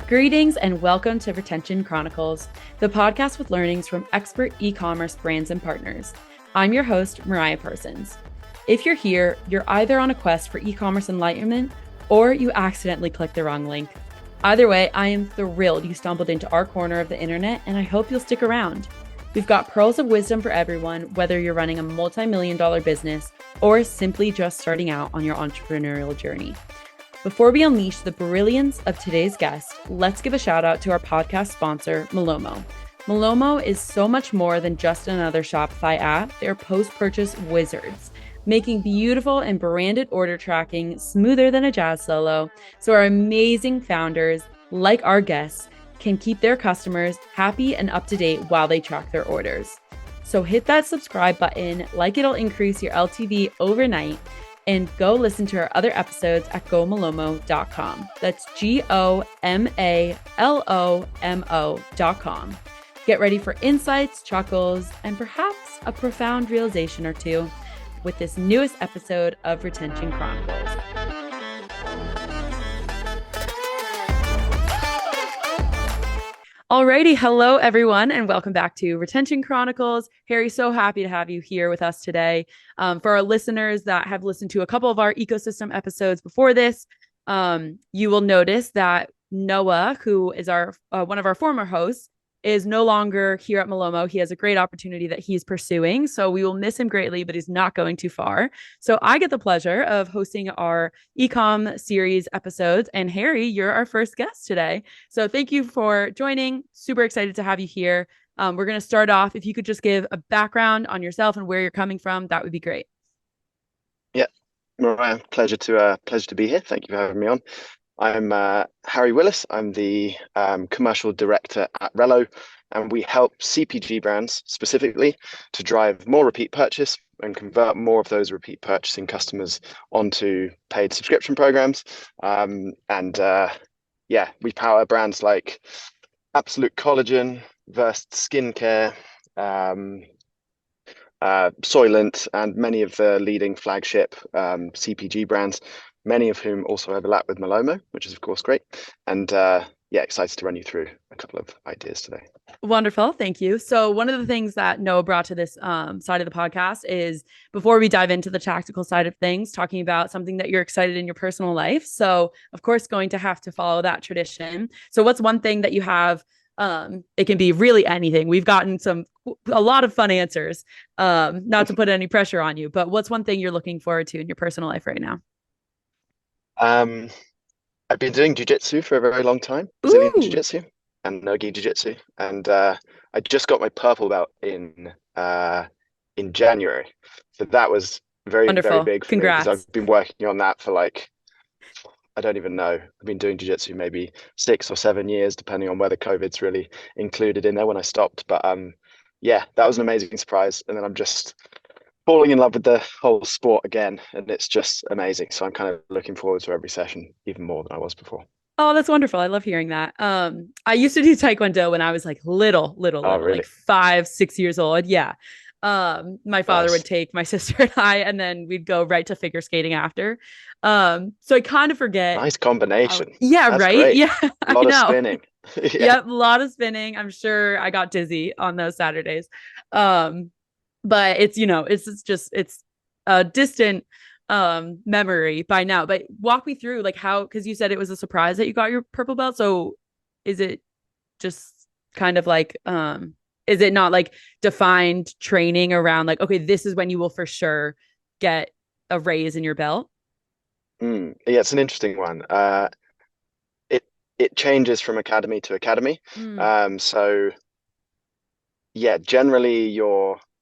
Greetings and welcome to Retention Chronicles, the podcast with learnings from expert e-commerce brands and partners. I'm your host, Mariah Parsons. If you're here, you're either on a quest for e-commerce enlightenment or you accidentally clicked the wrong link. Either way, I am thrilled you stumbled into our corner of the internet, and I hope you'll stick around. We've got pearls of wisdom for everyone, whether you're running a multi-million-dollar business or simply just starting out on your entrepreneurial journey. Before we unleash the brilliance of today's guest, let's give a shout out to our podcast sponsor, Malomo. Malomo is so much more than just another Shopify app. They're post-purchase wizards, making beautiful and branded order tracking smoother than a jazz solo, so our amazing founders, like our guests, can keep their customers happy and up to date while they track their orders. So hit that subscribe button, like it'll increase your LTV overnight, and go listen to our other episodes at gomalomo.com. That's GOMALOMO.com. Get ready for insights, chuckles, and perhaps a profound realization or two with this newest episode of Retention Chronicles. Alrighty, hello everyone, and welcome back to Retention Chronicles. Harry, so happy to have you here with us today. For our listeners that have listened to a couple of our ecosystem episodes before this, you will notice that Noah, who is our one of our former hosts, is no longer here at Malomo. He has a great opportunity that he's pursuing, so we will miss him greatly, but he's not going too far. So I get the pleasure of hosting our ecom series episodes, and Harry, you're our first guest today. So thank you for joining. Super excited to have you here. We're going to start off. If you could just give a background on yourself and where you're coming from, that would be great. Yeah, Mariah, pleasure to be here. Thank you for having me on. I'm Harry Willis. I'm the commercial director at Relo, and we help CPG brands specifically to drive more repeat purchase and convert more of those repeat purchasing customers onto paid subscription programs. We power brands like Absolute Collagen, Versed Skincare, Soylent, and many of the leading flagship CPG brands, many of whom also overlap with Malomo, which is of course great. And excited to run you through a couple of ideas today. Wonderful. Thank you. So one of the things that Noah brought to this side of the podcast is, before we dive into the tactical side of things, talking about something that you're excited in your personal life. So of course, going to have to follow that tradition. So what's one thing that you have? It can be really anything. We've gotten a lot of fun answers, not to put any pressure on you, but what's one thing you're looking forward to in your personal life right now? I've been doing jiu-jitsu for a very long time, Brazilian jiu-jitsu and no-gi jiu-jitsu, and I just got my purple belt in January, so that was very Wonderful. Very big for Congrats. me, because I've been working on that for I don't even know. I've been doing jiu-jitsu maybe 6 or 7 years, depending on whether COVID's really included in there when I stopped. But that was an amazing surprise, and then I'm just falling in love with the whole sport again, and it's just amazing. So I'm kind of looking forward to every session even more than I was before. Oh, that's wonderful. I love hearing that. I used to do Taekwondo when I was like little, Really? like 5, 6 years old. Yeah. My father Nice. would take my sister and I, and then we'd go right to figure skating after. So I kind of forget. Nice combination. Yeah, That's right. great. Yeah, A lot I of know. spinning. Yep, a lot of spinning. I'm sure I got dizzy on those Saturdays. But it's a distant memory by now. But walk me through how, because you said it was a surprise that you got your purple belt. So is it just kind of is it not defined training around okay, this is when you will for sure get a raise in your belt? Yeah, it's an interesting one. It changes from academy to academy. Generally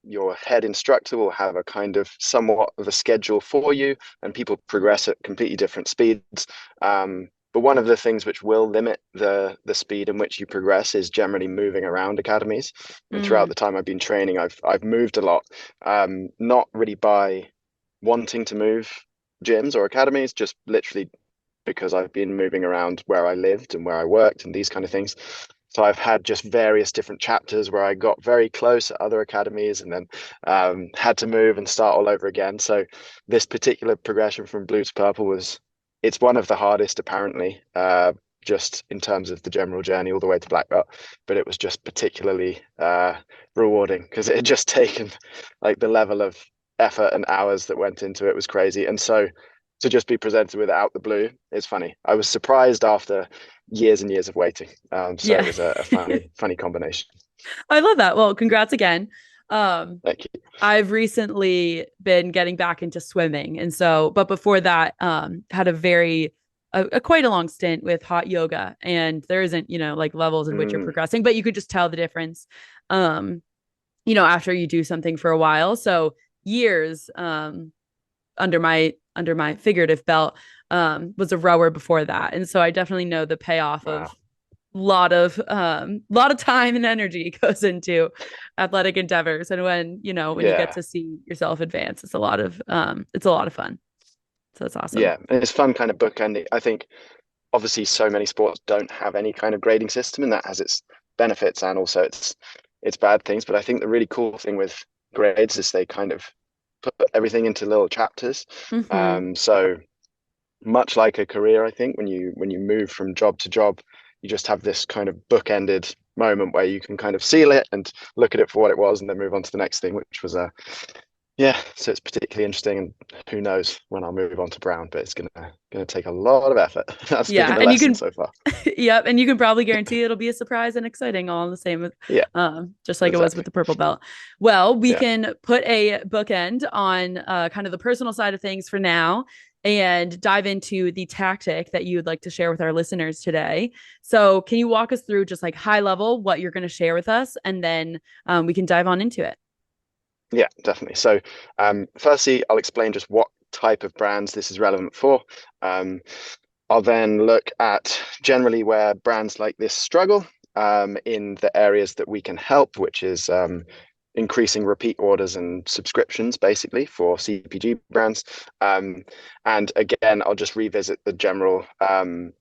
your head instructor will have a kind of somewhat of a schedule for you, and people progress at completely different speeds. But one of the things which will limit the speed in which you progress is generally moving around academies. And throughout the time I've been training, I've moved a lot, not really by wanting to move gyms or academies, just literally because I've been moving around where I lived and where I worked and these kind of things. So I've had just various different chapters where I got very close at other academies and then had to move and start all over again. So this particular progression from blue to purple it's one of the hardest apparently, just in terms of the general journey all the way to black belt, but it was just particularly rewarding because it had just taken like the level of effort and hours that went into it was crazy. And so to just be presented with it out the blue is funny. I was surprised after years and years of waiting. So Yeah. it was a funny combination. I love that. Well, congrats again. Thank you. I've recently been getting back into swimming. And so, but before that, had a quite a long stint with hot yoga. And there isn't, like levels in which you're progressing, but you could just tell the difference, after you do something for a while. So years, under my figurative belt, was a rower before that. And so I definitely know the payoff Wow. of lot of time and energy goes into athletic endeavors, and when you get to see yourself advance, it's a lot of fun. So that's awesome. Yeah, and it's fun kind of bookending. I think obviously so many sports don't have any kind of grading system, and that has its benefits and also its bad things. But I think the really cool thing with grades is they kind of put everything into little chapters. So much like a career, I think when you move from job to job, you just have this kind of bookended moment where you can kind of seal it and look at it for what it was and then move on to the next thing, which was so it's particularly interesting, and who knows when I'll move on to Brown, but it's gonna take a lot of effort. That's been the lesson so far. Yep, and you can probably guarantee it'll be a surprise and exciting all in the same. Just like it was with the purple belt. Well, we can put a bookend on kind of the personal side of things for now, and dive into the tactic that you would like to share with our listeners today. So can you walk us through just like high level what you're going to share with us, and then we can dive on into it? Yeah, definitely. So firstly, I'll explain just what type of brands this is relevant for. I'll then look at generally where brands like this struggle in the areas that we can help, which is increasing repeat orders and subscriptions basically for CPG brands. And again, I'll just revisit the general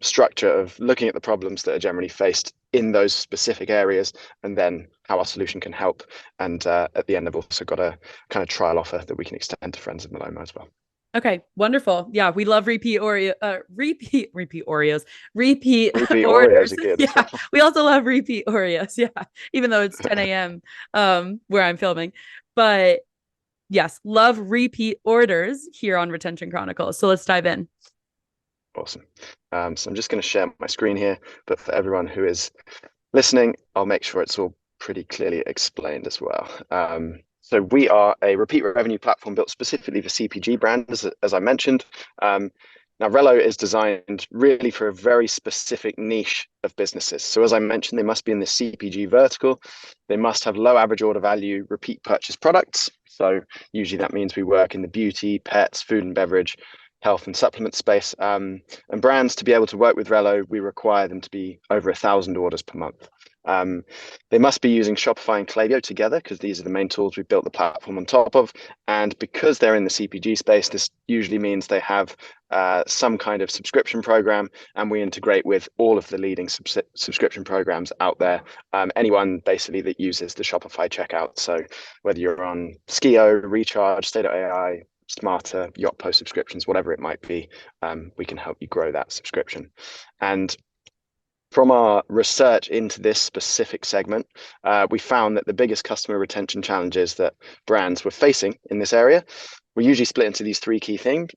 structure of looking at the problems that are generally faced in those specific areas, and then how our solution can help. And at the end, I've also got a kind of trial offer that we can extend to friends of Malomo as well. Okay, wonderful. Yeah, we love repeat Oreos. Repeat orders. Oreos are good. Yeah, we also love repeat Oreos. Yeah, even though it's 10 a.m. Where I'm filming, but yes, love repeat orders here on Retention Chronicles. So let's dive in. Awesome. So I'm just going to share my screen here, but for everyone who is listening, I'll make sure it's all pretty clearly explained as well. So we are a repeat revenue platform built specifically for CPG brands, as I mentioned. Now, Relo is designed really for a very specific niche of businesses. So as I mentioned, they must be in the CPG vertical. They must have low average order value, repeat purchase products. So usually that means we work in the beauty, pets, food and beverage, health and supplement space. And brands, to be able to work with Relo, we require them to be over 1,000 orders per month. They must be using Shopify and Klaviyo together because these are the main tools we built the platform on top of. And because they're in the CPG space, this usually means they have some kind of subscription program, and we integrate with all of the leading subscription programs out there. Anyone basically that uses the Shopify checkout. So whether you're on Skio, Recharge, State.ai, Smarter, Yotpo subscriptions, whatever it might be, we can help you grow that subscription. And from our research into this specific segment, we found that the biggest customer retention challenges that brands were facing in this area were usually split into these three key themes.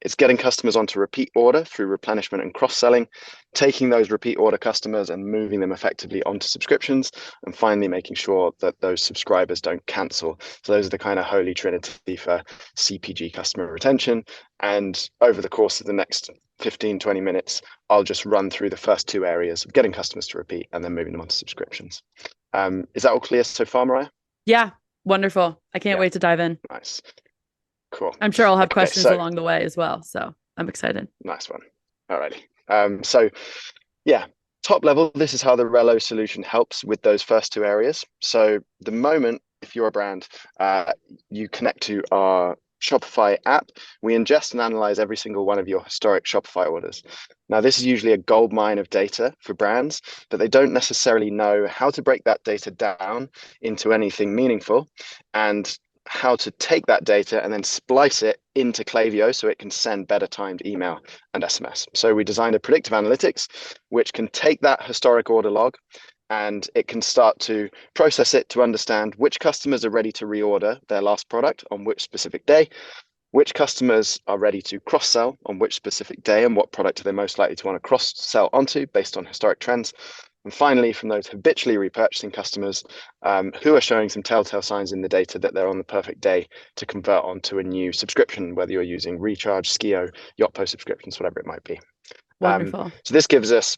It's getting customers onto repeat order through replenishment and cross-selling, taking those repeat order customers and moving them effectively onto subscriptions, and finally making sure that those subscribers don't cancel. So those are the kind of holy trinity for CPG customer retention. And over the course of the next 15, 20 minutes, I'll just run through the first two areas of getting customers to repeat and then moving them onto subscriptions. Is that all clear so far, Mariah? Yeah, wonderful. I can't wait to dive in. Nice. Cool. I'm sure I'll have questions along the way as well. So I'm excited. Nice one. All righty. So yeah, top level, this is how the Relo solution helps with those first two areas. So the moment, if you're a brand, you connect to our Shopify app, we ingest and analyze every single one of your historic Shopify orders. Now, this is usually a gold mine of data for brands, but they don't necessarily know how to break that data down into anything meaningful. And how to take that data and then splice it into Klaviyo so it can send better timed email and SMS. So we designed a predictive analytics which can take that historic order log and it can start to process it to understand which customers are ready to reorder their last product on which specific day, which customers are ready to cross-sell on which specific day, and what product are they most likely to want to cross-sell onto based on historic trends. And finally, from those habitually repurchasing customers who are showing some telltale signs in the data that they're on the perfect day to convert onto a new subscription, whether you're using Recharge, Skio, Yotpo subscriptions, whatever it might be. Wonderful. So this gives us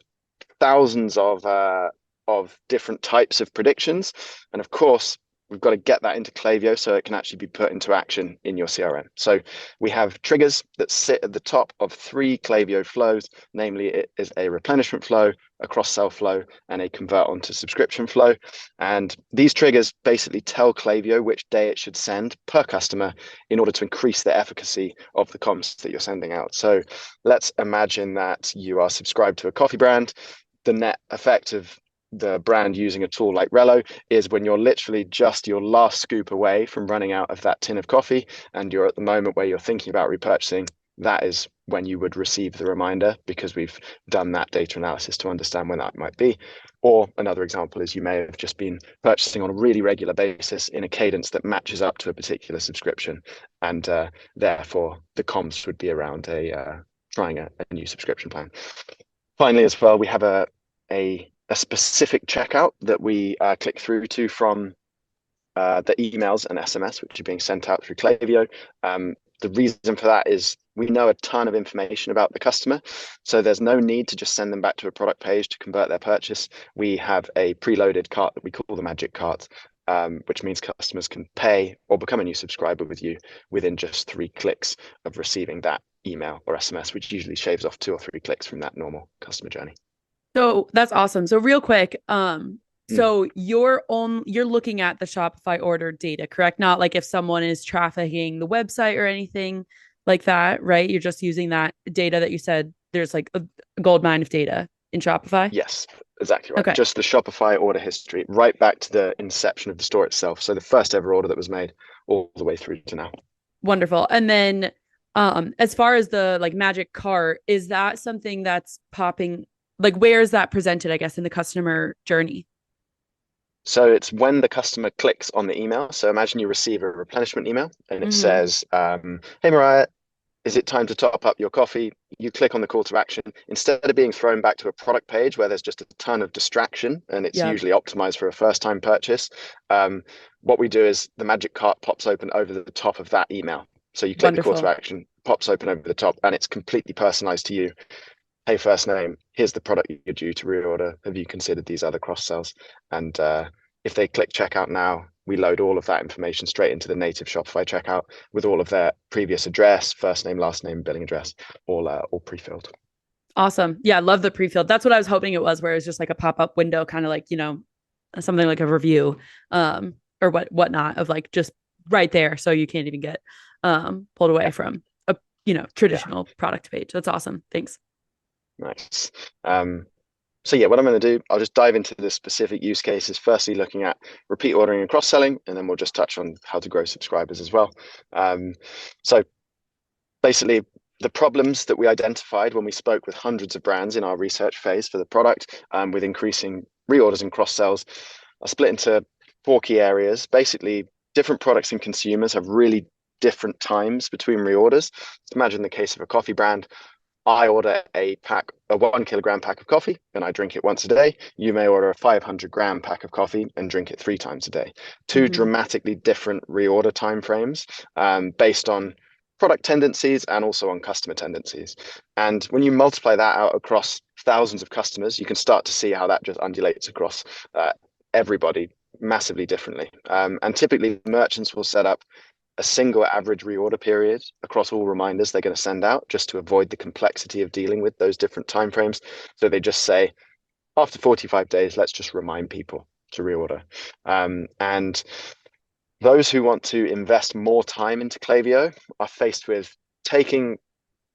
thousands of different types of predictions. And of course, we've got to get that into Klaviyo so it can actually be put into action in your CRM. So we have triggers that sit at the top of 3 Klaviyo flows, namely it is a replenishment flow, a cross-sell flow, and a convert onto subscription flow. And these triggers basically tell Klaviyo which day it should send per customer in order to increase the efficacy of the comms that you're sending out. So let's imagine that you are subscribed to a coffee brand. The net effect of the brand using a tool like Relo is when you're literally just your last scoop away from running out of that tin of coffee and you're at the moment where you're thinking about repurchasing, that is when you would receive the reminder because we've done that data analysis to understand when that might be. Or another example is you may have just been purchasing on a really regular basis in a cadence that matches up to a particular subscription, and therefore the comms would be around trying a new subscription plan. Finally, as well, we have a specific checkout that we click through to from the emails and SMS, which are being sent out through Klaviyo. The reason for that is we know a ton of information about the customer, so there's no need to just send them back to a product page to convert their purchase. We have a preloaded cart that we call the magic cart, which means customers can pay or become a new subscriber with you within just 3 clicks of receiving that email or SMS, which usually shaves off 2 or 3 clicks from that normal customer journey. So that's awesome. So real quick, so you're looking at the Shopify order data, correct? Not like if someone is trafficking the website or anything like that, right? You're just using that data that you said there's like a gold mine of data in Shopify. Yes, exactly right. Okay. Just the Shopify order history, right back to the inception of the store itself. So the first ever order that was made all the way through to now. Wonderful. And then as far as the like magic cart, is that something that's popping, like where is that presented, I guess, in the customer journey? So it's when the customer clicks on the email. So imagine you receive a replenishment email and it says, hey, Mariah, is it time to top up your coffee? You click on the call to action. Instead of being thrown back to a product page where there's just a ton of distraction and it's usually optimized for a first time purchase, what we do is the magic cart pops open over the top of that email. So you click the call to action, pops open over the top, and it's completely personalized to you. Hey, first name, here's the product you're due to reorder. Have you considered these other cross sells? And if they click checkout now, we load all of that information straight into the native Shopify checkout with all of their previous address, first name, last name, billing address, all pre-filled. Awesome. Yeah, I love the pre-filled. That's what I was hoping it was, where it was just like a pop-up window, kind of like, you know, something like a review or whatnot of like just right there. So you can't even get pulled away from a, you know, traditional product page. That's awesome. Thanks. Nice. So yeah, what I'm going to do, I'll just dive into the specific use cases, firstly looking at repeat ordering and cross-selling, and then we'll just touch on how to grow subscribers as well. So basically, the problems that we identified when we spoke with hundreds of brands in our research phase for the product with increasing reorders and cross-sells are split into 4 key areas. Basically, different products and consumers have really different times between reorders. Imagine the case of a coffee brand. I order a 1 kilogram pack of coffee and I drink it once a day. You may order a 500-gram pack of coffee and drink it 3 times a day. 2 dramatically different reorder timeframes based on product tendencies and also on customer tendencies. And when you multiply that out across thousands of customers, you can start to see how that just undulates across everybody massively differently. And typically merchants will set up a single average reorder period across all reminders they're going to send out, just to avoid the complexity of dealing with those different timeframes. So they just say, after 45 days, let's just remind people to reorder. And those who want to invest more time into Klaviyo are faced with taking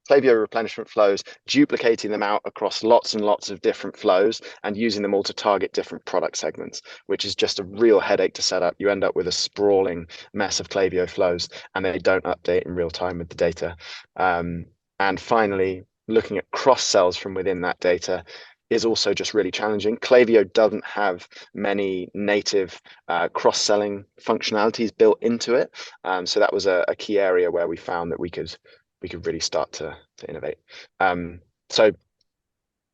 Klaviyo replenishment flows, duplicating them out across lots and lots of different flows and using them all to target different product segments, which is just a real headache to set up. You end up with a sprawling mess of Klaviyo flows, and they don't update in real time with the data. And finally, looking at cross sells from within that data is also just really challenging. Klaviyo doesn't have many native cross-selling functionalities built into it, so that was a key area where we found that we could really start to innovate. So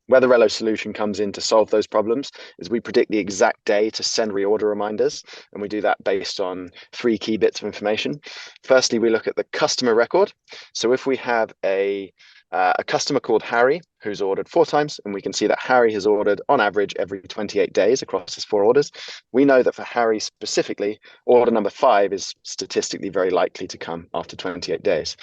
where the Relo solution comes in to solve those problems is we predict the exact day to send reorder reminders, and we do that based on 3 key bits of information. Firstly, we look at the customer record. So if we have a customer called Harry who's ordered 4 times, and we can see that Harry has ordered on average every 28 days across his 4 orders. We know that for Harry specifically, order number 5 is statistically very likely to come after 28 days.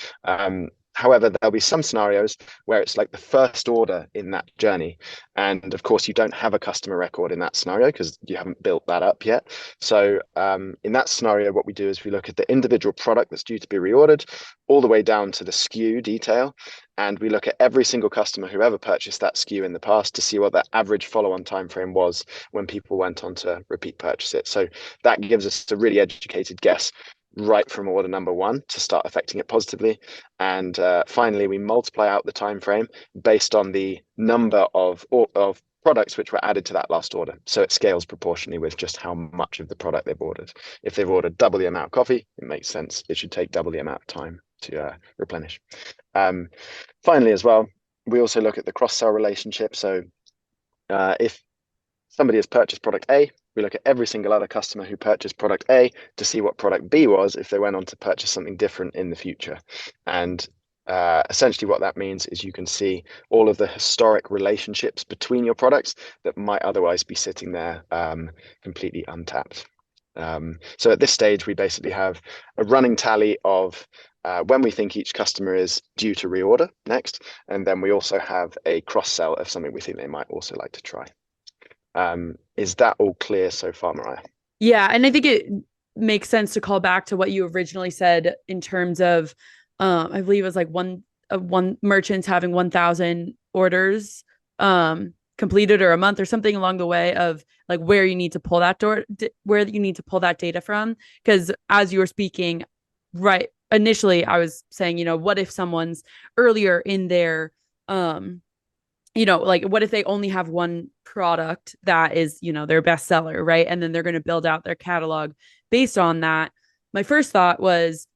However, there'll be some scenarios where it's like the first order in that journey. And of course, you don't have a customer record in that scenario because you haven't built that up yet. So in that scenario, what we do is we look at the individual product that's due to be reordered all the way down to the SKU detail. And we look at every single customer who ever purchased that SKU in the past to see what that average follow-on time frame was when people went on to repeat purchase it. So that gives us a really educated guess right from order number 1 to start affecting it positively. And finally, we multiply out the time frame based on the number of products which were added to that last order. So it scales proportionally with just how much of the product they've ordered. If they've ordered double the amount of coffee, it makes sense. It should take double the amount of time to replenish. Finally, as well, we also look at the cross-sell relationship. So if somebody has purchased product A, we look at every single other customer who purchased product A to see what product B was if they went on to purchase something different in the future. And essentially what that means is you can see all of the historic relationships between your products that might otherwise be sitting there completely untapped. So at this stage, we basically have a running tally of when we think each customer is due to reorder next, and then we also have a cross-sell of something we think they might also like to try. Is that all clear so far, Mariah? Yeah, and I think it makes sense to call back to what you originally said in terms of, I believe it was like one merchants having 1,000 orders completed or a month or something along the way of like where you need to pull that data from. Because as you were speaking, right, initially I was saying, what if someone's earlier in their like what if they only have one product that is, their best seller, right? And then they're going to build out their catalog based on that. My first thought was,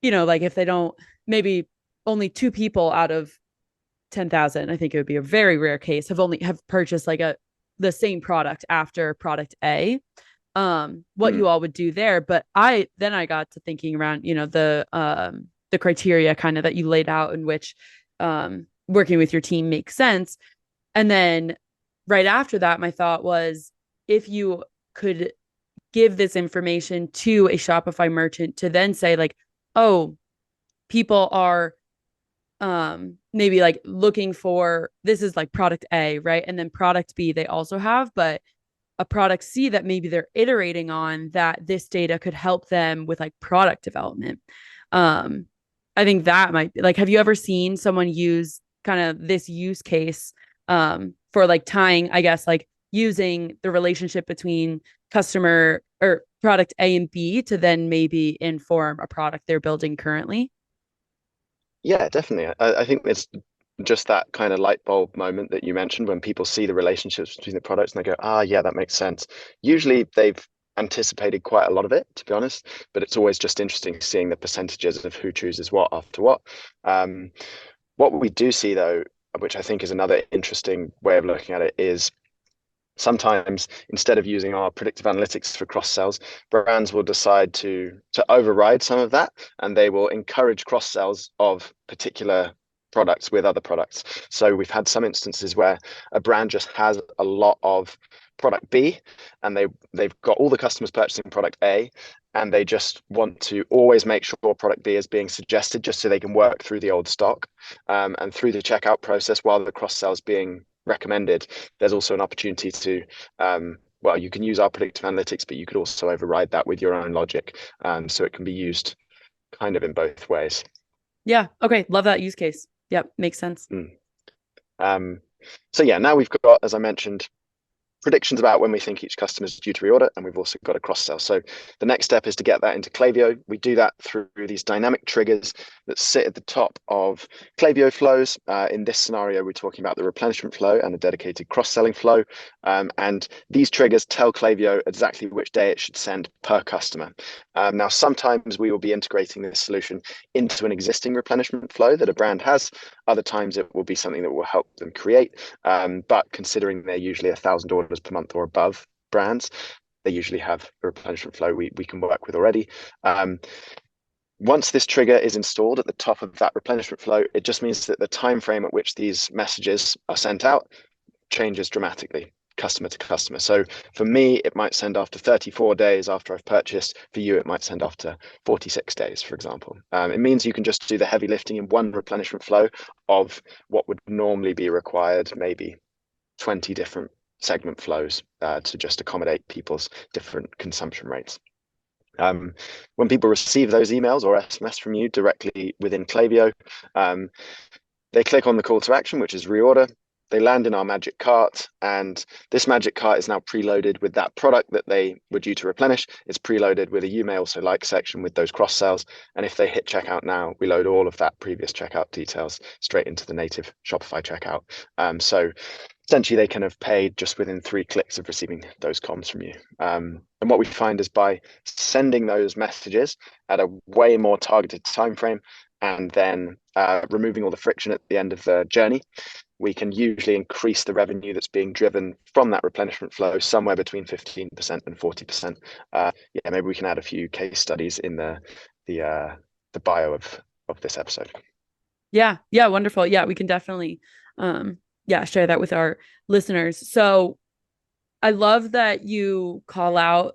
like if they don't, maybe only 2 people out of 10,000, I think it would be a very rare case, have purchased like the same product after product A. What you all would do there. But I got to thinking around, the criteria kind of that you laid out in which working with your team makes sense. And then right after that, my thought was if you could give this information to a Shopify merchant to then say like, oh, people are maybe like looking for, this is like product A, right? And then product B they also have, but a product C that maybe they're iterating on, that this data could help them with like product development. I think that might be like, have you ever seen someone use kind of this use case for like tying, I guess, like using the relationship between customer or product A and B to then maybe inform a product they're building currently? Yeah, definitely. I think it's just that kind of light bulb moment that you mentioned when people see the relationships between the products and they go, yeah, that makes sense. Usually they've anticipated quite a lot of it, to be honest, but it's always just interesting seeing the percentages of who chooses what after what. What we do see, though, which I think is another interesting way of looking at it, is sometimes instead of using our predictive analytics for cross sells, brands will decide to override some of that, and they will encourage cross sells of particular products with other products. So we've had some instances where a brand just has a lot of product B, and they've got all the customers purchasing product A, and they just want to always make sure product B is being suggested just so they can work through the old stock. And through the checkout process while the cross-sell is being recommended, there's also an opportunity to, you can use our predictive analytics, but you could also override that with your own logic. So it can be used kind of in both ways. Yeah. Okay. Love that use case. Yep. Makes sense. Um, so yeah, now we've got, as I mentioned, predictions about when we think each customer is due to reorder, and we've also got a cross sell. So the next step is to get that into Klaviyo. We do that through these dynamic triggers that sit at the top of Klaviyo flows. In this scenario, we're talking about the replenishment flow and a dedicated cross-selling flow. And these triggers tell Klaviyo exactly which day it should send per customer. Now, sometimes we will be integrating this solution into an existing replenishment flow that a brand has. Other times it will be something that will help them create. But considering they're usually 1,000 orders per month or above brands, they usually have a replenishment flow we can work with already. Once this trigger is installed at the top of that replenishment flow, it just means that the time frame at which these messages are sent out changes dramatically, customer to customer. So for me, it might send after 34 days after I've purchased. For you, it might send after 46 days, for example. It means you can just do the heavy lifting in one replenishment flow of what would normally be required, maybe 20 different segment flows to just accommodate people's different consumption rates. When people receive those emails or SMS from you directly within Klaviyo, they click on the call to action, which is reorder. They land in our magic cart, and this magic cart is now preloaded with that product that they were due to replenish. It's preloaded with a you may also like section with those cross sells. And if they hit checkout now, we load all of that previous checkout details straight into the native Shopify checkout. So essentially they can have paid just within 3 clicks of receiving those comms from you. And what we find is by sending those messages at a way more targeted time frame and then removing all the friction at the end of the journey, we can usually increase the revenue that's being driven from that replenishment flow somewhere between 15% and 40%. Maybe we can add a few case studies in the bio of this episode. Yeah. Yeah. Wonderful. Yeah. We can definitely, share that with our listeners. So I love that you call out,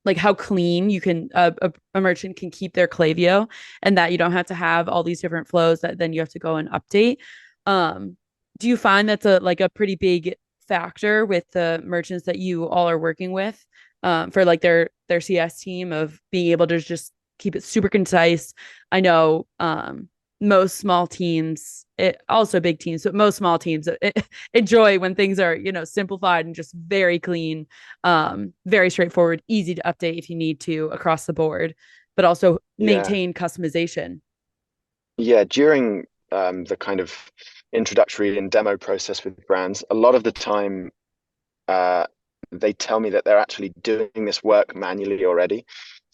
like how clean you can a merchant can keep their Klaviyo, and that you don't have to have all these different flows that then you have to go and update. Do you find that's a pretty big factor with the merchants that you all are working with, for like their CS team, of being able to just keep it super concise? I know most small teams, also big teams, but most small teams enjoy when things are, simplified and just very clean, very straightforward, easy to update if you need to across the board, but also maintain customization. Yeah, during the kind of introductory and demo process with brands, a lot of the time they tell me that they're actually doing this work manually already.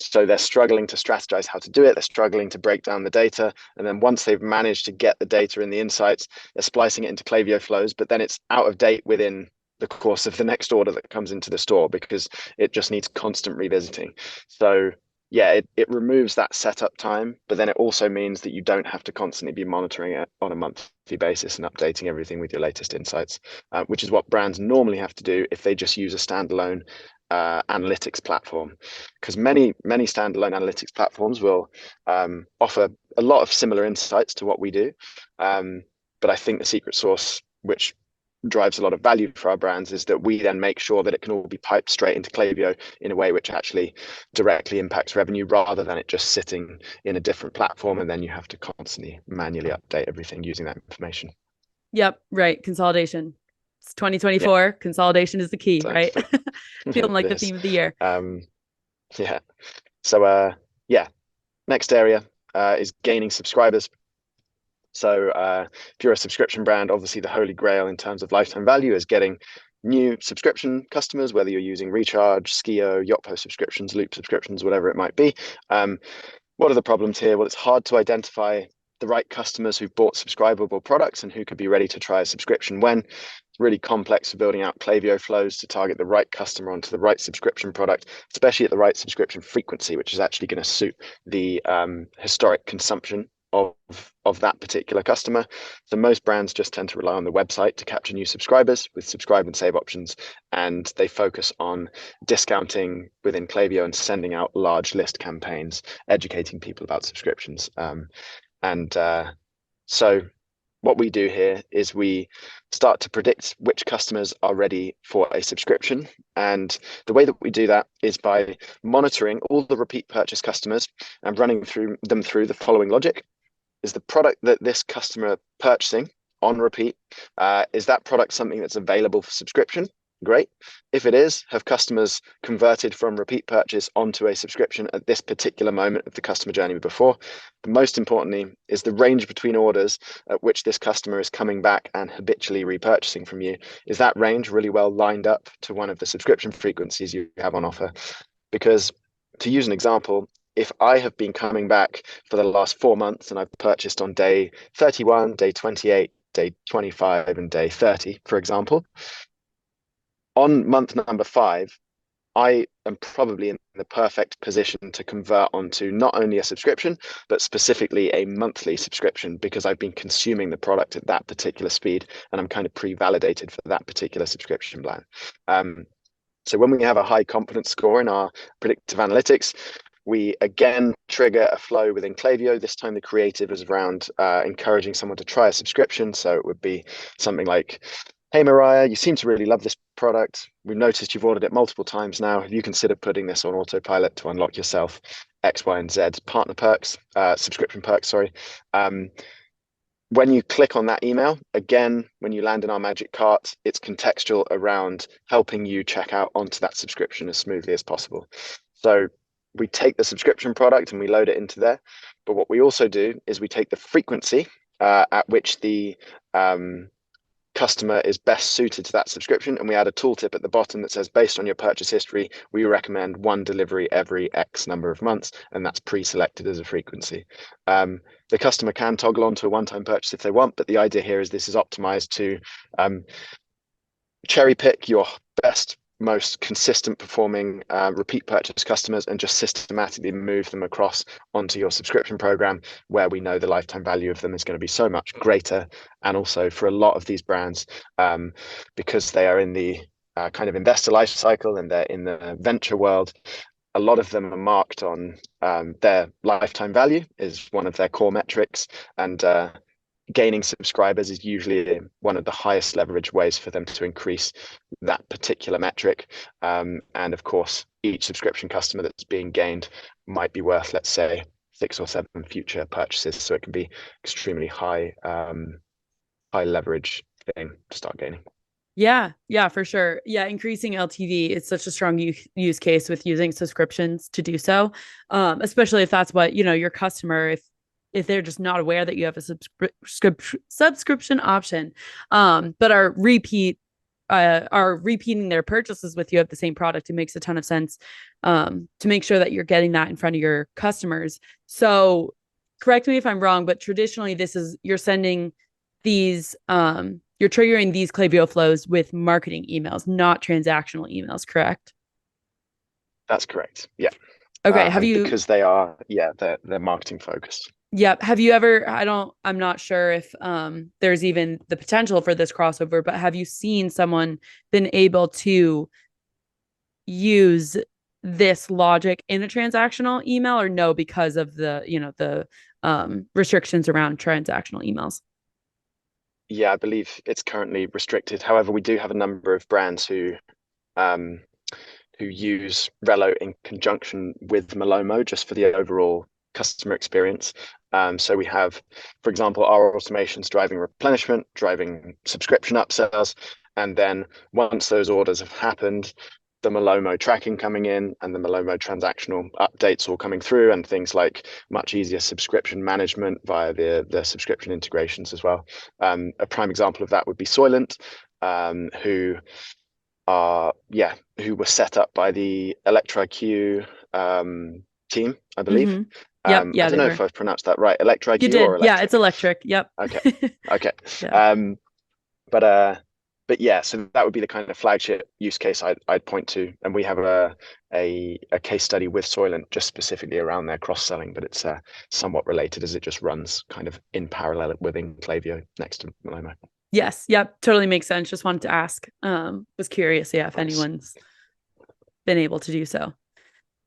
So they're struggling to strategize how to do it. They're struggling to break down the data. And then once they've managed to get the data and the insights, they're splicing it into Klaviyo flows, but then it's out of date within the course of the next order that comes into the store because it just needs constant revisiting. So yeah, it removes that setup time, but then it also means that you don't have to constantly be monitoring it on a monthly basis and updating everything with your latest insights, which is what brands normally have to do if they just use a standalone analytics platform. Because many standalone analytics platforms will offer a lot of similar insights to what we do. But I think the secret sauce, which drives a lot of value for our brands, is that we then make sure that it can all be piped straight into Klaviyo in a way which actually directly impacts revenue, rather than it just sitting in a different platform and then you have to constantly manually update everything using that information. Yep. Right. Consolidation. It's 2024. Yeah. Consolidation is the key, so, right? Feeling like the theme of the year. Yeah. So next area is gaining subscribers. So if you're a subscription brand, obviously the holy grail in terms of lifetime value is getting new subscription customers, whether you're using Recharge, Skio, Yotpo subscriptions, Loop subscriptions, whatever it might be. What are the problems here? Well, it's hard to identify the right customers who've bought subscribable products and who could be ready to try a subscription when. It's really complex for building out Klaviyo flows to target the right customer onto the right subscription product, especially at the right subscription frequency, which is actually going to suit the historic consumption of that particular customer. So most brands just tend to rely on the website to capture new subscribers with subscribe and save options, and they focus on discounting within Klaviyo and sending out large list campaigns, educating people about subscriptions. So what we do here is we start to predict which customers are ready for a subscription. And the way that we do that is by monitoring all the repeat purchase customers and running through the following logic. is the product that this customer purchasing on repeat, is that product something that's available for subscription? Great. If it is, have customers converted from repeat purchase onto a subscription at this particular moment of the customer journey before? But most importantly, is the range between orders at which this customer is coming back and habitually repurchasing from you, is that range really well lined up to one of the subscription frequencies you have on offer? Because to use an example, if I have been coming back for the last 4 months and I've purchased on day 31, day 28, day 25, and day 30, for example, on month number 5, I am probably in the perfect position to convert onto not only a subscription, but specifically a monthly subscription, because I've been consuming the product at that particular speed and I'm kind of pre-validated for that particular subscription plan. So when we have a high confidence score in our predictive analytics, we again trigger a flow within Klaviyo. This time the creative is around encouraging someone to try a subscription. So it would be something like, hey, Mariah, you seem to really love this product. We've noticed you've ordered it multiple times now. Have you considered putting this on autopilot to unlock yourself X, Y, and Z partner perks, subscription perks, sorry. When you click on that email, again, when you land in our magic cart, it's contextual around helping you check out onto that subscription as smoothly as possible. So we take the subscription product and we load it into there. But what we also do is we take the frequency at which the customer is best suited to that subscription, and we add a tooltip at the bottom that says, based on your purchase history, we recommend 1 delivery every X number of months, and that's pre-selected as a frequency. The customer can toggle on to a one-time purchase if they want, but the idea here is this is optimized to cherry pick your best, most consistent performing repeat purchase customers and just systematically move them across onto your subscription program, where we know the lifetime value of them is going to be so much greater. And also for a lot of these brands, because they are in the kind of investor life cycle and they're in the venture world, a lot of them are marked on their lifetime value is one of their core metrics, and gaining subscribers is usually one of the highest leverage ways for them to increase that particular metric. And of course, each subscription customer that's being gained might be worth, let's say, 6 or 7 future purchases. So it can be extremely high leverage thing to start gaining. Yeah, for sure. Yeah, increasing LTV is such a strong use case with using subscriptions to do so, especially if that's what, your customer, if they're just not aware that you have a subscription option, but are repeating their purchases with you of the same product. It makes a ton of sense to make sure that you're getting that in front of your customers. So correct me if I'm wrong, but traditionally you're sending these, you're triggering these Klaviyo flows with marketing emails, not transactional emails, correct? That's correct. Yeah. Okay. Because they are, they're marketing focused. Yep. Have you ever, I'm not sure if there's even the potential for this crossover, but have you seen someone been able to use this logic in a transactional email, or no, because of the restrictions around transactional emails? Yeah, I believe it's currently restricted. However, we do have a number of brands who use Relo in conjunction with Malomo just for the overall customer experience. So we have, for example, our automations driving replenishment, driving subscription upsells, and then once those orders have happened, the Malomo tracking coming in and the Malomo transactional updates all coming through, and things like much easier subscription management via the subscription integrations as well. A prime example of that would be Soylent, who were set up by the ElectraIQ team, I believe. Mm-hmm. Yep. Yeah, I don't know if I've pronounced that right. ElectraIQ. You did. Or electric? Yeah, it's electric. Yep. Okay. Yeah. But yeah, so that would be the kind of flagship use case I'd point to, and we have a case study with Soylent just specifically around their cross selling, but it's somewhat related as it just runs kind of in parallel within Klaviyo next to Malomo. Yes. Yep. Totally makes sense. Just wanted to ask. Was curious, if anyone's been able to do so.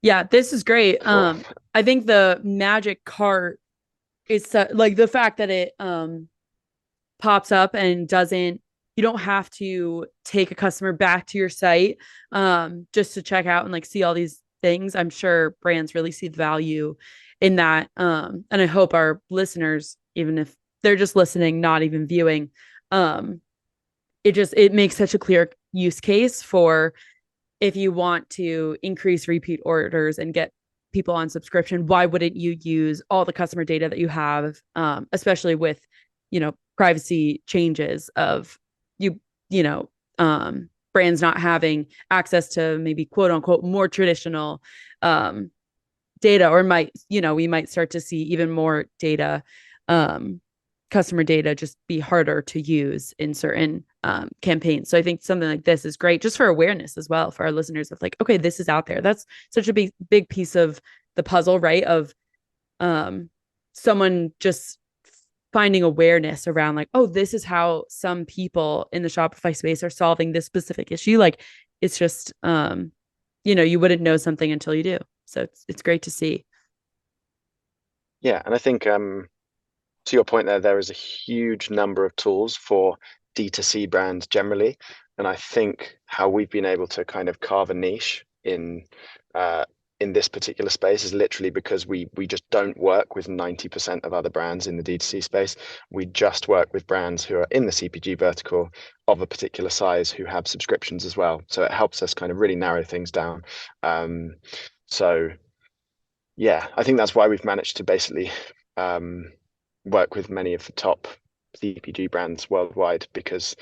Yeah, this is great. Cool. I think the magic cart is like the fact that it pops up and you don't have to take a customer back to your site just to check out and like see all these things. I'm sure brands really see the value in that. And I hope our listeners even if they're just listening, not even viewing. It makes such a clear use case for if you want to increase repeat orders and get people on subscription, why wouldn't you use all the customer data that you have, especially with, privacy changes of you know, brands not having access to maybe quote unquote more traditional data, or we might start to see even more data, customer data just be harder to use in certain campaigns. So I think something like this is great just for awareness as well for our listeners of like, okay, this is out there. That's such a big piece of the puzzle, right? Of someone just finding awareness around like, oh, this is how some people in the Shopify space are solving this specific issue. Like it's just, you wouldn't know something until you do. So it's great to see. Yeah. And I think, to your point there is a huge number of tools for D2C brands generally. And I think how we've been able to kind of carve a niche in this particular space is literally because we just don't work with 90% of other brands in the D2C space. We just work with brands who are in the CPG vertical of a particular size who have subscriptions as well. So it helps us kind of really narrow things down. So yeah, I think that's why we've managed to basically work with many of the top CPG brands worldwide, because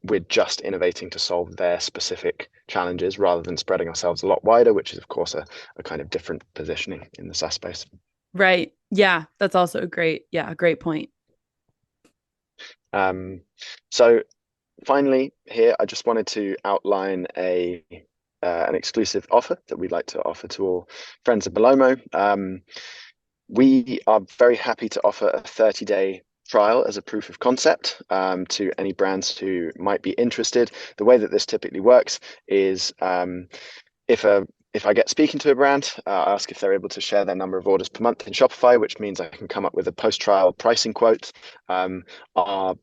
we're just innovating to solve their specific challenges rather than spreading ourselves a lot wider, which is of course a kind of different positioning in the SaaS space. Right. Yeah, that's also a great point. So finally here, I just wanted to outline an exclusive offer that we'd like to offer to all friends of Malomo. We are very happy to offer a 30-day trial as a proof of concept to any brands who might be interested. The way that this typically works is if I get speaking to a brand, I ask if they're able to share their number of orders per month in Shopify, which means I can come up with a post-trial pricing quote. Our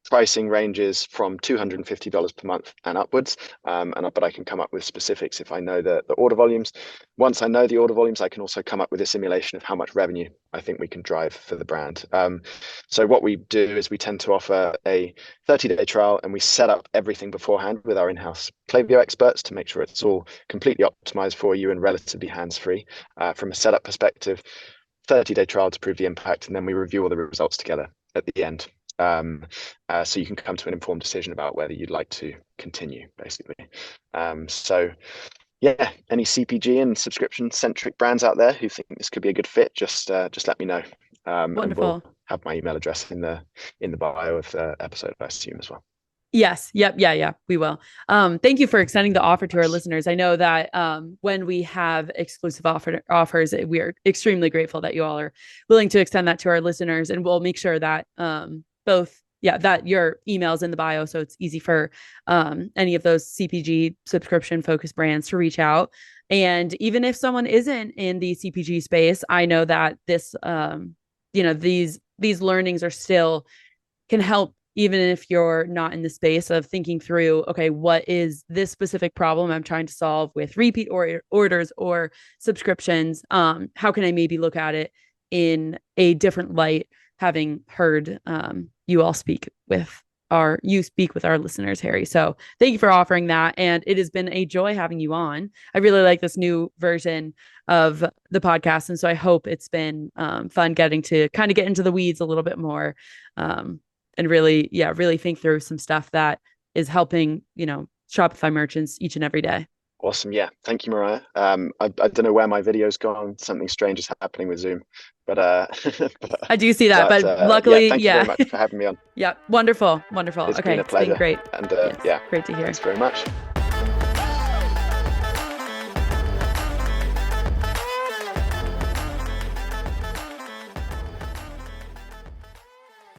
pricing ranges from $250 per month and upwards, but I can come up with specifics if I know the order volumes. Once I know the order volumes, I can also come up with a simulation of how much revenue I think we can drive for the brand. So what we do is we tend to offer a 30-day trial, and we set up everything beforehand with our in-house Klaviyo experts to make sure it's all completely optimized for you and relatively hands-free from a setup perspective. 30-day trial to prove the impact, and then we review all the results together at the end. So you can come to an informed decision about whether you'd like to continue, basically. So yeah, any CPG and subscription centric brands out there who think this could be a good fit, just let me know. Wonderful. And we'll have my email address in the bio of the episode, I assume, as well. Yes. Yep. Yeah. We will. Thank you for extending the offer to our listeners. I know that when we have exclusive offers, we are extremely grateful that you all are willing to extend that to our listeners, and we'll make sure that that your email's in the bio, so it's easy for any of those CPG subscription focused brands to reach out. And even if someone isn't in the CPG space, I know that this these learnings are still can help, even if you're not in the space of thinking through, okay, what is this specific problem I'm trying to solve with repeat orders or subscriptions? How can I maybe look at it in a different light, having heard you speak with our listeners, Harry. So thank you for offering that. And it has been a joy having you on. I really like this new version of the podcast. And so I hope it's been fun getting to kind of get into the weeds a little bit more and really think through some stuff that is helping, Shopify merchants each and every day. Awesome. Yeah. Thank you, Mariah. I don't know where my video's gone. Something strange is happening with Zoom, but I do see that, but luckily, thank you very much for having me on. Yeah. Wonderful. It's okay. been a pleasure. It's been great. And yes, great to hear. Thanks very much.